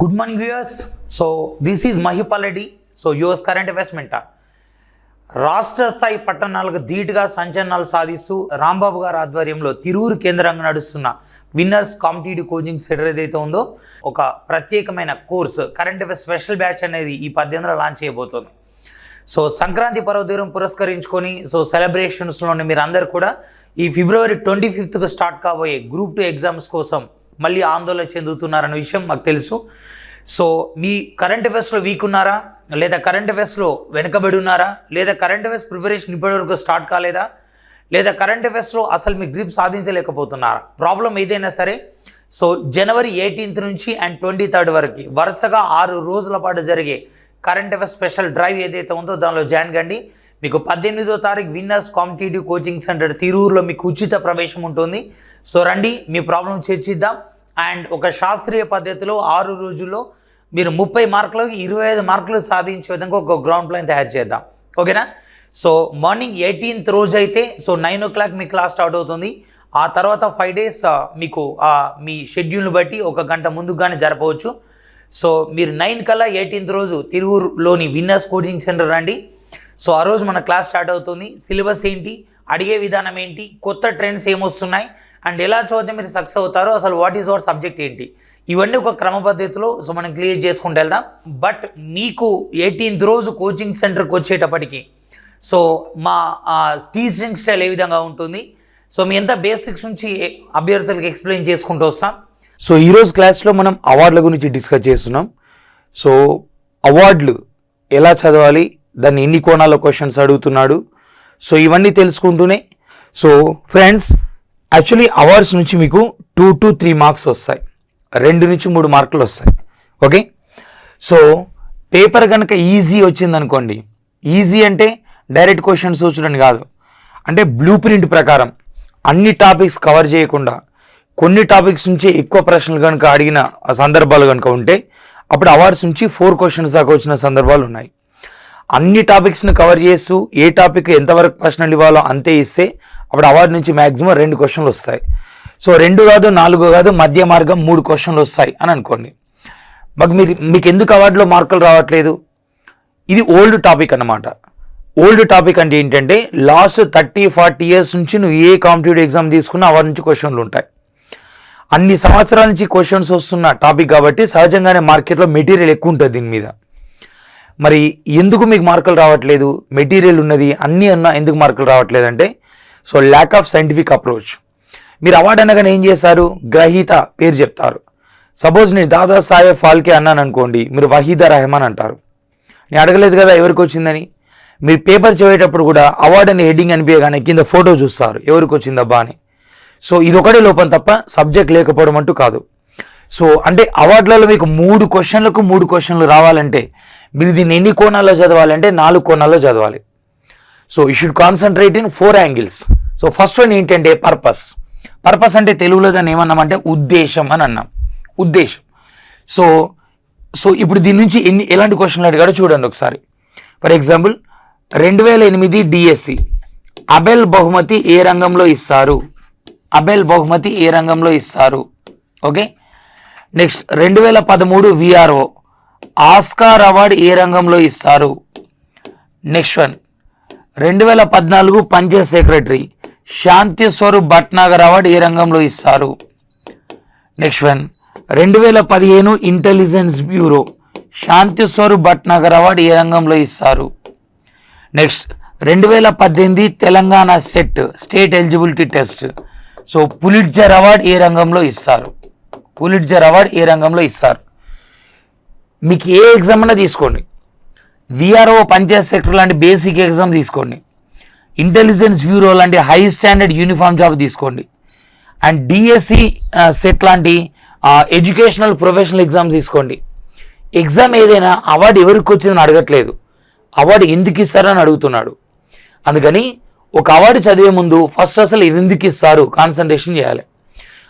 Good morning viewers. So this is Mahipal Reddy. So US current investment. రాష్ట్ర స్థాయి పట్టణాలకు ధీటుగా సంచలనాలు సాధిస్తూ రాంబాబు గారి ఆధ్వర్యంలో తిరూరు కేంద్రంగా నడుస్తున్న విన్నర్స్ కాంపిటేటివ్ కోచింగ్ సెంటర్ ఏదైతే ఉందో ఒక ప్రత్యేకమైన course current affairs special batch అనేది ఈ 18న లాంచ్ చేయబోతోంది. సో సంక్రాంతి పర్వదినం పురస్కరించుకొని సెలబ్రేషన్స్లోనే మీరు అందరు కూడా ఈ ఫిబ్రవరి 25కు స్టార్ట్ కాబోయే గ్రూప్ 2 ఎగ్జామ్స్ కోసం మళ్ళీ ఆందోళన చెందుతున్నారన్న విషయం మాకు తెలుసు. సో మీ కరెంట్ అఫైర్స్లో వీక్ ఉన్నారా, లేదా కరెంట్ అఫైర్స్లో వెనుకబడి ఉన్నారా, లేదా కరెంట్ అఫైర్స్ ప్రిపరేషన్ ఇప్పటివరకు స్టార్ట్ కాలేదా, లేదా కరెంట్ అఫైర్స్లో అసలు మీ గ్రిప్ సాధించలేకపోతున్నారా, ప్రాబ్లం ఏదైనా సరే సో జనవరి 18th నుంచి అండ్ 23rd వరకు వరుసగా 6 రోజుల పాటు జరిగే కరెంట్ అఫైర్స్ స్పెషల్ డ్రైవ్ ఏదైతే ఉందో దానిలో జాయిన్ కండి. మీకు 18వ తారీఖు విన్నర్స్ కాంపిటేటివ్ కోచింగ్ సెంటర్ తిరూరులో మీకు ఉచిత ప్రవేశం ఉంటుంది. సో రండి, మీ ప్రాబ్లం చర్చిద్దాం. అండ్ ఒక శాస్త్రీయ పద్ధతిలో 6 రోజుల్లో మీరు 30 మార్కులకు 25 మార్కులు సాధించే విధంగా ఒక గ్రౌండ్ ప్లాన్ తయారు చేద్దాం. ఓకేనా? సో మార్నింగ్ 18th రోజు అయితే 9 o'clock మీ క్లాస్ స్టార్ట్ అవుతుంది. ఆ తర్వాత 5 days మీకు మీ షెడ్యూల్ని బట్టి 1 గంట ముందుగానే జరపవచ్చు. సో మీరు 9 కల్లా 18th రోజు తిరువురులోని విన్నర్స్ కోచింగ్ సెంటర్ రండి. సో ఆ రోజు మన క్లాస్ స్టార్ట్ అవుతుంది. సిలబస్ ఏంటి, అడిగే విధానం ఏంటి, కొత్త ట్రెండ్స్ ఏమొస్తున్నాయి, అండ్ ఎలా చదివితే మీరు సక్సెస్ అవుతారో, అసలు వాట్ ఈజ్ అవర్ సబ్జెక్ట్ ఏంటి, ఇవన్నీ ఒక క్రమ పద్ధతిలో సో మనం క్లియర్ చేసుకుంటూ వెళ్దాం. బట్ మీకు 18th రోజు కోచింగ్ సెంటర్కి వచ్చేటప్పటికి సో మా టీచింగ్ స్టైల్ ఏ విధంగా ఉంటుంది, సో మీ ఎంత బేసిక్స్ నుంచి అభ్యర్థులకు ఎక్స్ప్లెయిన్ చేసుకుంటూ వస్తాం. సో ఈరోజు క్లాస్లో మనం అవార్డుల గురించి డిస్కస్ చేస్తున్నాం. సో అవార్డులు ఎలా చదవాలి, దాన్ని ఎన్ని కోణాల క్వశ్చన్స్ అడుగుతున్నాడు, సో ఇవన్నీ తెలుసుకుంటూనే సో ఫ్రెండ్స్ యాక్చువల్లీ అవార్డ్స్ నుంచి మీకు 2 to 3 మార్క్స్ వస్తాయి, 2 నుంచి 3 మార్కులు వస్తాయి. ఓకే, సో పేపర్ కనుక ఈజీ వచ్చిందనుకోండి, ఈజీ అంటే డైరెక్ట్ క్వశ్చన్స్ వచ్చుడని కాదు, అంటే బ్లూ ప్రింట్ ప్రకారం అన్ని టాపిక్స్ కవర్ చేయకుండా కొన్ని టాపిక్స్ నుంచి ఎక్కువ ప్రశ్నలు కనుక అడిగిన సందర్భాలు కనుక ఉంటే అప్పుడు అవార్డ్స్ నుంచి 4 questions దాకా వచ్చిన సందర్భాలు ఉన్నాయి. అన్ని టాపిక్స్ని కవర్ చేస్తూ ఏ టాపిక్ ఎంతవరకు ప్రశ్నలు ఇవ్వాలో అంతే ఇస్తే అప్పుడు అవార్డు నుంచి మ్యాక్సిమం 2 questions వస్తాయి. సో 2 కాదు 4 కాదు మధ్య మార్గం 3 questions వస్తాయి అని అనుకోండి. మీకు ఎందుకు అవార్డులో మార్కులు రావట్లేదు, ఇది ఓల్డ్ టాపిక్ అన్నమాట. ఓల్డ్ టాపిక్ అంటే ఏంటంటే లాస్ట్ 30-40 years నుంచి నువ్వు ఏ కాంపిటేటివ్ ఎగ్జామ్ తీసుకున్నా అవార్డు నుంచి క్వశ్చన్లు ఉంటాయి. అన్ని సంవత్సరాల నుంచి క్వశ్చన్స్ వస్తున్న టాపిక్ కాబట్టి సహజంగానే మార్కెట్లో మెటీరియల్ ఎక్కువ ఉంటుంది దీని మీద. మరి ఎందుకు మీకు మార్కులు రావట్లేదు, మెటీరియల్ ఉన్నది అన్నీ ఉన్నా ఎందుకు మార్కులు రావట్లేదు అంటే so lack of scientific approach. మీరు అవార్డు అనగానే ఏం చేస్తారు, గ్రహీత పేరు చెప్తారు. సపోజ్ నేను దాదాసాహెబ్ ఫాల్కే అన్నాను అనుకోండి, మీరు వహీదా రెహమాన్ అంటారు. నేను అడగలేదు కదా ఎవరికి వచ్చిందని. మీరు పేపర్ చదివేటప్పుడు కూడా అవార్డు అని హెడ్డింగ్ అనిపించగానే కింద ఫోటో చూస్తారు ఎవరికి వచ్చిందబ్బా అని. సో ఇదొకటే లోపం తప్ప సబ్జెక్ట్ లేకపోవడం అంటూ కాదు. సో అంటే అవార్డులలో మీకు 3 questionలకు 3 questions రావాలంటే మీరు దీన్ని ఎన్ని కోణాల్లో చదవాలంటే 4 కోణాల్లో చదవాలి. So you should concentrate in 4 angles. So first one ఏంటంటే పర్పస్. పర్పస్ అంటే తెలుగులో దాన్ని ఏమన్నామంటే ఉద్దేశం అని అన్నాం, ఉద్దేశం. సో సో ఇప్పుడు దీని నుంచి ఎలాంటి క్వశ్చన్లు అడిగాడో చూడండి ఒకసారి. ఫర్ ఎగ్జాంపుల్ 2008 DSC అబెల్ బహుమతి ఏ రంగంలో ఇస్తారు, అబెల్ బహుమతి ఏ రంగంలో ఇస్తారు. Okay, next 2013 VRO Oscar award ఏ రంగంలో ఇస్తారు. Next one 2014 panchayat secretary Shanti Swarup Bhatnagar award ఏ రంగంలో ఇస్తారు. Next one 2015 intelligence bureau Shanti Swarup Bhatnagar award ఏ రంగంలో ఇస్తారు. Next 2018 Telangana state eligibility test so Pulitzer award ఏ రంగంలో ఇస్తారు, పులిట్జర్ అవార్డు ఏ రంగంలో ఇస్తారు. మీకు ఏ ఎగ్జామ్ అన్నా తీసుకోండి, విఆర్ఓ పంచాయత్ సెక్రటరీ లాంటి బేసిక్ ఎగ్జామ్ తీసుకోండి, ఇంటెలిజెన్స్ బ్యూరో లాంటి హై స్టాండర్డ్ యూనిఫామ్ జాబ్ తీసుకోండి, అండ్ డిఎస్సి సెట్ లాంటి ఎడ్యుకేషనల్ ప్రొఫెషనల్ ఎగ్జామ్స్ తీసుకోండి. ఎగ్జామ్ ఏదైనా అవార్డు ఎవరికి వచ్చిందని అడగట్లేదు, అవార్డు ఎందుకు ఇస్తారని అడుగుతున్నాడు. అందుకని ఒక అవార్డు చదివే ముందు ఫస్ట్ అసలు ఇది ఎందుకు ఇస్తారు కాన్సన్ట్రేషన్ చేయాలి.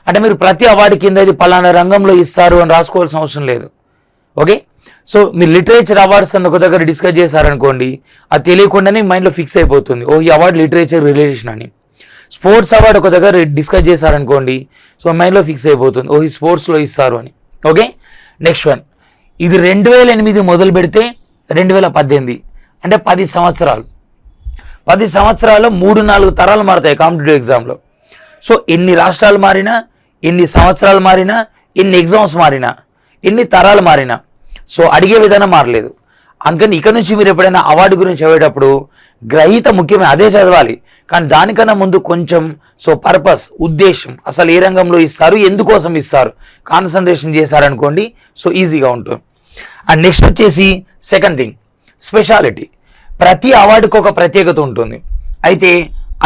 అంటే మీరు ప్రతి అవార్డు కింద ఇది పలానా రంగంలో ఇస్తారు అని రాసుకోవాల్సిన అవసరం లేదు. ఓకే, సో మీరు లిటరేచర్ అవార్డ్స్ అన్న ఒక దగ్గర డిస్కస్ చేశారనుకోండి, అది తెలియకుండానే మైండ్లో ఫిక్స్ అయిపోతుంది, ఓ ఈ అవార్డు లిటరేచర్ రిలేషన్ అని. స్పోర్ట్స్ అవార్డు ఒక దగ్గర డిస్కస్ చేశారనుకోండి, సో మైండ్లో ఫిక్స్ అయిపోతుంది, ఓ ఈ స్పోర్ట్స్లో ఇస్తారు అని. ఓకే, నెక్స్ట్ వన్ ఇది 2008 మొదలు పెడితే 2018 అంటే 10 సంవత్సరాలు. 10 సంవత్సరాలు 3-4 తరాలు మారుతాయి కాంపిటేటివ్ ఎగ్జామ్లో. సో ఎన్ని రాష్ట్రాలు మారినా, ఎన్ని సంవత్సరాలు మారినా, ఎన్ని ఎగ్జామ్స్ మారినా, ఎన్ని తరాలు మారినా, సో అడిగే విధానం మారలేదు. అందుకని ఇక్కడ నుంచి మీరు ఎప్పుడైనా అవార్డు గురించి చదివేటప్పుడు గ్రహీత ముఖ్యమే, అదే చదవాలి. కానీ దానికన్నా ముందు కొంచెం పర్పస్, ఉద్దేశం, అసలు ఏ రంగంలో ఇస్తారు, ఎందుకోసం ఇస్తారు, కాన్సన్ట్రేషన్ చేశారనుకోండి సో ఈజీగా ఉంటుంది. అండ్ నెక్స్ట్ వచ్చేసి సెకండ్ థింగ్, స్పెషాలిటీ. ప్రతి అవార్డుకి ఒక ప్రత్యేకత ఉంటుంది. అయితే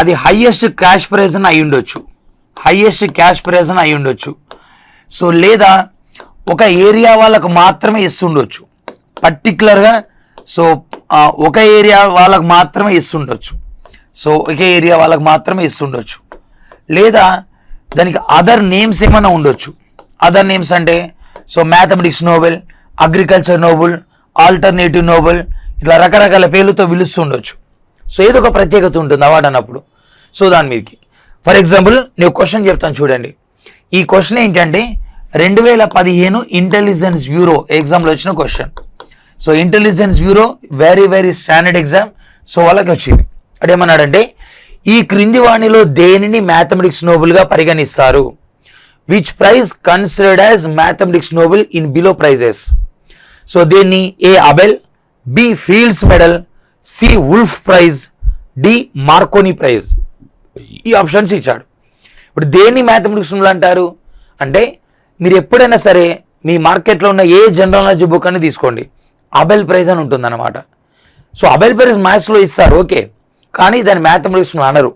అది హైయెస్ట్ క్యాష్ ప్రైజ్ అని అయి ఉండొచ్చు, సో లేదా ఒక ఏరియా వాళ్ళకు మాత్రమే ఇస్తుండొచ్చు, పర్టికులర్గా ఒక ఏరియా వాళ్ళకు మాత్రమే ఇస్తుండొచ్చు, లేదా దానికి అదర్ నేమ్స్ ఏమైనా ఉండొచ్చు. అదర్ నేమ్స్ అంటే mathematics Nobel, agriculture Nobel, alternative Nobel, ఇట్లా రకరకాల పేర్లతో పిలుస్తుండొచ్చు. సో ఏదో ఒక ప్రత్యేకత ఉంటుంది అవార్డు అన్నప్పుడు. సో దాని మీదకి ఫర్ ఎగ్జాంపుల్ నేను క్వశ్చన్ చెప్తాను చూడండి. ఈ క్వశ్చన్ ఏంటంటే 2015 ఇంటెలిజెన్స్ బ్యూరో ఎగ్జామ్లో వచ్చిన question. So intelligence bureau very standard exam. So వాళ్ళకి వచ్చింది. అదేమన్నాడంటే, ఈ క్రింది వాణిలో దేనిని మ్యాథమెటిక్స్ నోబెల్గా పరిగణిస్తారు? Which prize considered as mathematics Nobel in below prizes? So దీన్ని A Abel, B Fields medal, C Wolf prize, D Marconi prize. ఈ ఆప్షన్స్ ఇచ్చాడు. ఇప్పుడు దేన్ని మ్యాథమెటిక్స్ నోబెల్ అంటారు అంటే, మీరు ఎప్పుడైనా సరే మీ మార్కెట్లో ఉన్న ఏ జనరల్ నాలెడ్జ్ బుక్ అని తీసుకోండి, అబెల్ ప్రైజ్ అని ఉంటుంది అన్నమాట. సో అబెల్ ప్రైజ్ మ్యాథ్స్లో ఇస్తారు, ఓకే, కానీ దాన్ని మ్యాథమెటిక్స్ అనరు.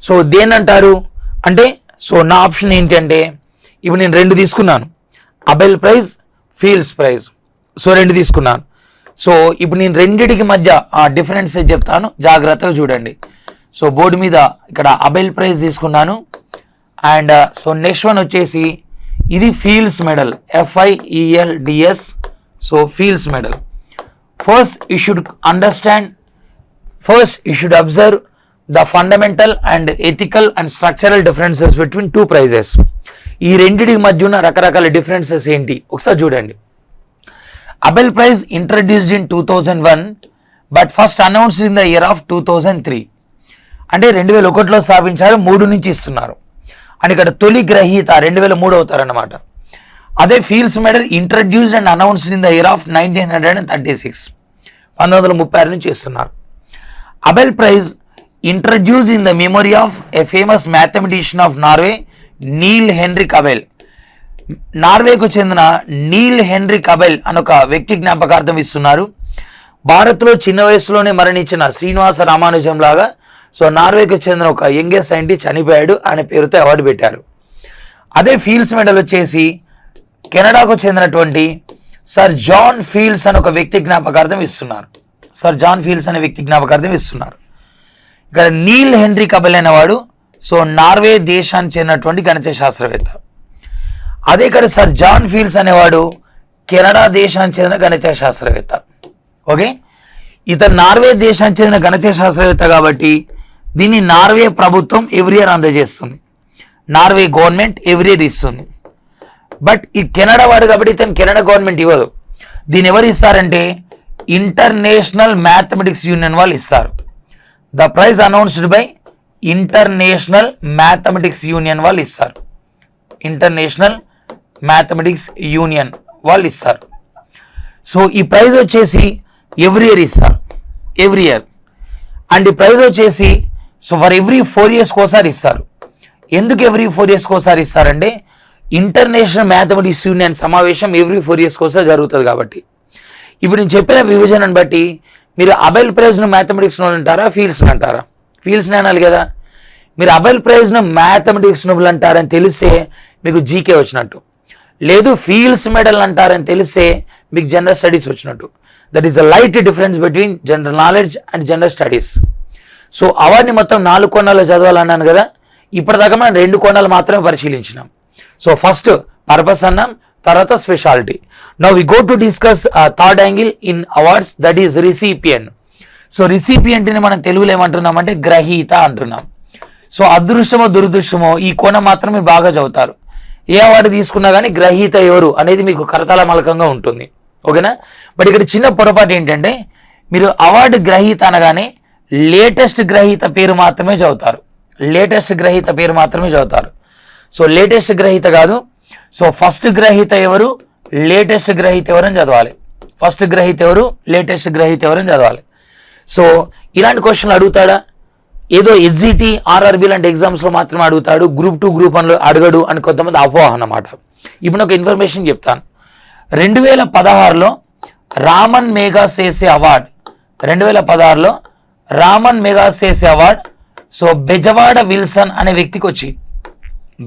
సో దేన్ని అంటారు అంటే, నా ఆప్షన్ ఏంటంటే, ఇప్పుడు నేను 2 తీసుకున్నాను, Abel prize, Fields prize. So 2 తీసుకున్నాను. సో ఇప్పుడు నేను రెండిటికి మధ్య డిఫరెన్స్ చెప్తాను, జాగ్రత్తగా చూడండి. సో బోర్డు మీద ఇక్కడ అబెల్ ప్రైజ్ తీసుకున్నాను. అండ్ నెక్స్ట్ వన్ వచ్చేసి ఇది Fields medal, FIELDS. So Fields medal. First you should observe the fundamental and ethical and structural differences between 2 prizes. ఈ రెండింటికి మధ్య ఉన్న రకరకాల డిఫరెన్సెస్ ఏంటి ఒకసారి చూడండి. Abel prize introduced in 2001 but first announced in the year of 2003. అంటే 2001లో స్థాపించారు, 3 నుంచి ఇస్తున్నారు. అని ఇక్కడ తొలి గ్రహీత 2003 అవుతారన్నమాట. అదే Fields medal introduced and announced in the year of 1936, 1936 నుంచి ఇస్తున్నారు. Abel prize introduce in the memory of a famous mathematician of Norway, Niel Henrik Abel. నార్వేకు చెందిన నీల్ హెన్రిక్ అబెల్ అని ఒక వ్యక్తి జ్ఞాపకార్థం ఇస్తున్నారు. భారత్లో చిన్న వయసులోనే మరణించిన శ్రీనివాస రామానుజం లాగా నార్వేకు చెందిన ఒక యంగెస్ట్ సైంటిస్ట్ చనిపోయాడు, ఆయన పేరుతో అవార్డు పెట్టారు. అదే ఫీల్డ్స్ మెడల్ వచ్చేసి కెనడాకు చెందినటువంటి సర్ జాన్ ఫీల్డ్స్ అని ఒక వ్యక్తి జ్ఞాపకార్థం ఇస్తున్నారు. ఇక్కడ నీల్ హెన్రిక్ అబెల్ అనేవాడు నార్వే దేశానికి చెందినటువంటి గణిత శాస్త్రవేత్త. అదే ఇక్కడ సర్ జాన్ ఫీల్డ్స్ అనేవాడు కెనడా దేశానికి చెందిన గణిత శాస్త్రవేత్త. ఓకే, ఇతను నార్వే దేశానికి చెందిన గణిత శాస్త్రవేత్త కాబట్టి దీన్ని నార్వే ప్రభుత్వం ఎవ్రీ ఇయర్ అందజేస్తుంది, నార్వే గవర్నమెంట్ ఎవ్రీ ఇయర్ ఇస్తుంది. బట్ ఈ కెనడా వాడు కాబట్టి ఇతను కెనడా గవర్నమెంట్ ఇవ్వదు. దీన్ని ఎవరు ఇస్తారంటే ఇంటర్నేషనల్ మ్యాథమెటిక్స్ యూనియన్ వాళ్ళు ఇస్తారు. The prize announced by international mathematics union వాళ్ళు ఇస్తారు. సో ఈ ప్రైజ్ వచ్చేసి ఎవ్రీ ఇయర్ ఇస్తారు, అండ్ ఈ ప్రైజ్ వచ్చేసి ఫర్ ఎవ్రీ 4 years ఒకసారి ఇస్తారు. ఎందుకు ఎవ్రీ 4 years ఒకసారి ఇస్తారంటే ఇంటర్నేషనల్ మ్యాథమెటిక్స్ యూనియన్ సమావేశం ఎవ్రీ 4 years ఒకసారి జరుగుతుంది కాబట్టి. ఇప్పుడు నేను చెప్పిన విభజనను బట్టి మీరు అబెల్ ప్రైజ్ను మ్యాథమెటిక్స్ నోబెల్ అంటారా, ఫీల్డ్స్ని అంటారా? ఫీల్డ్స్ని అనాలి కదా. మీరు అబెల్ ప్రైజ్ను మ్యాథమెటిక్స్ నోబెల్ అంటారని తెలిస్తే మీకు జీకే వచ్చినట్టు, లేదు ఫీల్డ్స్ మెడల్ అంటారని తెలిస్తే మీకు జనరల్ స్టడీస్ వచ్చినట్టు. That is a light difference between general knowledge and general studies. So అవార్డుని మొత్తం 4 కోణాల్లో చదవాలన్నాను కదా, ఇప్పటిదాకా మనం 2 కోణాలు మాత్రమే పరిశీలించినాం. సో ఫస్ట్ పర్పస్ అన్నాం, తర్వాత speciality. Now we go to discuss third angle in awards, that is recipient. So రిసిపియెంట్ని మనం తెలుగులో ఏమంటున్నామంటే గ్రహీత అంటున్నాం. సో అదృష్టమో దురదృష్టమో ఈ కోణం మాత్రమే బాగా చదువుతారు. ఏ అవార్డు తీసుకున్నా కానీ గ్రహీత ఎవరు అనేది మీకు కరతల మలకంగా ఉంటుంది. ఓకేనా. బట్ ఇక్కడ చిన్న పొరపాటు ఏంటంటే మీరు అవార్డు గ్రహీత అనగానే లేటెస్ట్ గ్రహీత పేరు మాత్రమే చదువుతారు, లేటెస్ట్ గ్రహీత పేరు మాత్రమే చదువుతారు. సో లేటెస్ట్ గ్రహీత కాదు, సో ఫస్ట్ గ్రహీత ఎవరు, లేటెస్ట్ గ్రహీత ఎవరు అని చదవాలి. ఫస్ట్ గ్రహీత ఎవరు, లేటెస్ట్ గ్రహీత ఎవరు అని చదవాలి. సో ఇలాంటి క్వశ్చన్లు అడుగుతాడా, ఏదో ఎస్జిటి ఆర్ఆర్బి లాంటి ఎగ్జామ్స్లో మాత్రమే అడుగుతాడు, గ్రూప్ 2 గ్రూప్ 1లో అడగడు అని కొంతమంది అపోహ అన్నమాట. ఇప్పుడు ఒక ఇన్ఫర్మేషన్ చెప్తాను. 2016లో రామన్ మెగాసేసే అవార్డ్, 2016లో Ramon Magsaysay award so Bezwada Wilson అనే వ్యక్తికి వచ్చి,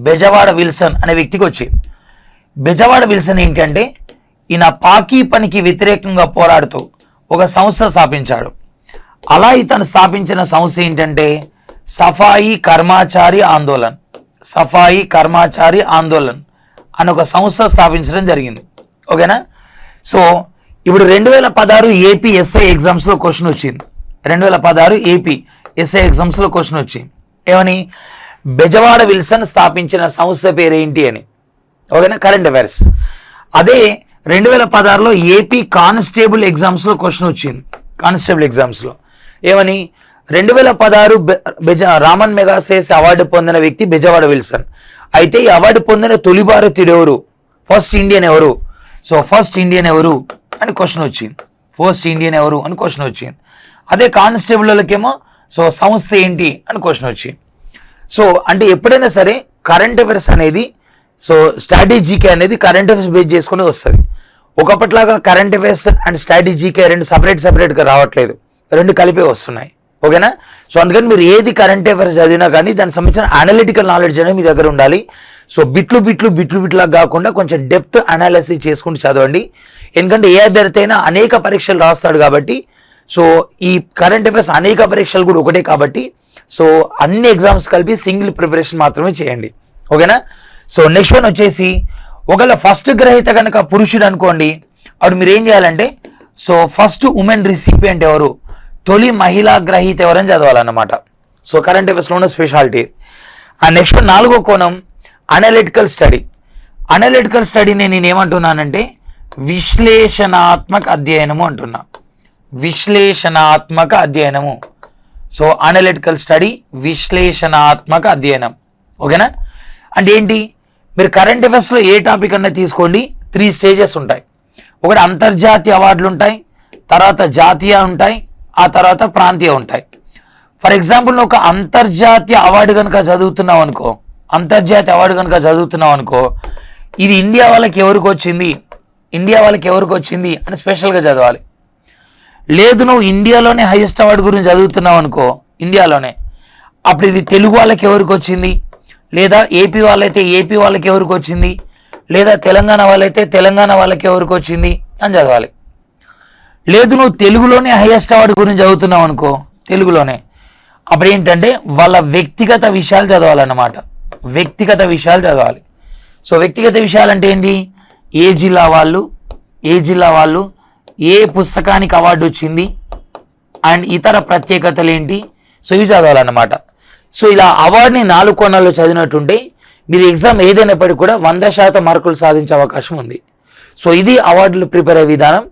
బెజవాడ విల్సన్ అనే వ్యక్తికి వచ్చి, బెజవాడ విల్సన్ ఏంటంటే ఈయన పాకీ పనికి వ్యతిరేకంగా పోరాడుతూ ఒక సంస్థ స్థాపించాడు. అలా ఇతను స్థాపించిన సంస్థ ఏంటంటే సఫాయి కర్మచారి ఆందోళన్, సఫాయి కర్మచారి ఆందోళన్ అని ఒక సంస్థ స్థాపించడం జరిగింది. ఓకేనా. సో ఇప్పుడు 2016 ఏపీ ఎస్ఐ ఎగ్జామ్స్లో క్వశ్చన్ వచ్చింది, 2016 ఏపీ ఎస్ఐ ఎగ్జామ్స్లో క్వశ్చన్ వచ్చింది ఏమని, బెజవాడ విల్సన్ స్థాపించిన సంస్థ పేరు ఏంటి అని. ఓకేనా, కరెంట్ అఫైర్స్. అదే 2016లో ఏపీ కానిస్టేబుల్ ఎగ్జామ్స్లో క్వశ్చన్ వచ్చింది, కానిస్టేబుల్ ఎగ్జామ్స్లో ఏమని, 2016 రామన్ మెగాసేస్ అవార్డు పొందిన వ్యక్తి బెజవాడ విల్సన్. అయితే ఈ అవార్డు పొందిన తొలి భారతీయుడు ఎవరు, ఫస్ట్ ఇండియన్ ఎవరు, సో ఫస్ట్ ఇండియన్ ఎవరు అని క్వశ్చన్ వచ్చింది, ఫస్ట్ ఇండియన్ ఎవరు అని క్వశ్చన్ వచ్చింది. అదే కానిస్టేబుల్ వాళ్ళకేమో సో సంస్థ ఏంటి అని క్వశ్చన్ వచ్చింది. సో అంటే ఎప్పుడైనా సరే కరెంట్ అఫైర్స్ అనేది సో స్ట్రాటజీకే అనేది కరెంట్ అఫైర్స్ బేస్ చేసుకుని వస్తుంది. ఒకప్పట్లాగా కరెంట్ అఫైర్స్ అండ్ స్ట్రాటజీకే రెండు సపరేట్గా రావట్లేదు, రెండు కలిపే వస్తున్నాయి. ఓకేనా. సో అందుకని మీరు ఏది కరెంట్ అఫైర్స్ చదివినా కానీ దానికి సంబంధించిన అనలిటికల్ నాలెడ్జ్ అనేది మీ దగ్గర ఉండాలి. సో బిట్లాగా కాకుండా కొంచెం డెప్త్ అనాలిసిస్ చేసుకుంటూ చదవండి. ఎందుకంటే ఏ అభ్యర్థి అయినా అనేక పరీక్షలు రాస్తాడు కాబట్టి, సో ఈ కరెంట్ అఫైర్స్ అనేక పరీక్షలు కూడా ఒకటే కాబట్టి, సో అన్ని ఎగ్జామ్స్ కలిపి సింగిల్ ప్రిపరేషన్ మాత్రమే చేయండి. ఓకేనా. సో నెక్స్ట్ వన్ వచ్చేసి, ఒకవేళ ఫస్ట్ గ్రహీత కనుక పురుషుడు అనుకోండి, అప్పుడు మీరు ఏం చేయాలంటే సో ఫస్ట్ ఉమెన్ రిసిపియంట్ ఎవరు, తొలి మహిళా గ్రహీత ఎవరని చదవాలన్నమాట. సో కరెంట్ అఫైర్స్లో ఉన్న స్పెషాలిటీ. ఆ నెక్స్ట్ 4వ కోణం అనలిటికల్ స్టడీ. అనలిటికల్ స్టడీని నేను ఏమంటున్నానంటే విశ్లేషణాత్మక అధ్యయనము అంటున్నా, విశ్లేషణాత్మక అధ్యయనము. సో అనలిటికల్ స్టడీ, విశ్లేషణాత్మక అధ్యయనం. ఓకేనా. అంటే ఏంటి, మీరు కరెంట్ అఫైర్స్లో ఏ టాపిక్ అన్నా తీసుకోండి, 3 స్టేజెస్ ఉంటాయి. ఒకటి అంతర్జాతీయ అవార్డులు ఉంటాయి, తర్వాత జాతీయ ఉంటాయి, ఆ తర్వాత ప్రాంతీయ ఉంటాయి. ఫర్ ఎగ్జాంపుల్ ఒక అంతర్జాతీయ అవార్డు కనుక చదువుతున్నావు అనుకో, అంతర్జాతీయ అవార్డు కనుక చదువుతున్నావు అనుకో, ఇది ఇండియా వాళ్ళకి ఎవరికి వచ్చింది, ఇండియా వాళ్ళకి ఎవరికి వచ్చింది అని స్పెషల్గా చదవాలి. లేదు నువ్వు ఇండియాలోనే హైయెస్ట్ అవార్డు గురించి చదువుతున్నావు అనుకో, ఇండియాలోనే, అప్పుడు ఇది తెలుగు వాళ్ళకి ఎవరికి వచ్చింది, లేదా ఏపీ వాళ్ళైతే ఏపీ వాళ్ళకి ఎవరికి వచ్చింది, లేదా తెలంగాణ వాళ్ళైతే తెలంగాణ వాళ్ళకి ఎవరికి వచ్చింది అని చదవాలి. లేదు నువ్వు తెలుగులోనే హైయెస్ట్ అవార్డు గురించి చదువుతున్నావు అనుకో, తెలుగులోనే, అప్పుడు ఏంటంటే వాళ్ళ వ్యక్తిగత విషయాలు చదవాలన్నమాట, వ్యక్తిగత విషయాలు చదవాలి. సో వ్యక్తిగత విషయాలు అంటే ఏంటి, ఏ జిల్లా వాళ్ళు ఏ పుస్తకానికి అవార్డు వచ్చింది అండ్ ఇతర ప్రత్యేకతలు ఏంటి, సో ఇవి చదవాలన్నమాట. సో ఇలా అవార్డుని 4 కోణాల్లో చదివినట్టుంటే మీరు ఎగ్జామ్ ఏదైనప్పటికీ కూడా 100% మార్కులు సాధించే అవకాశం ఉంది. సో ఇది అవార్డులు ప్రిపేర్ అయ్యే విధానం.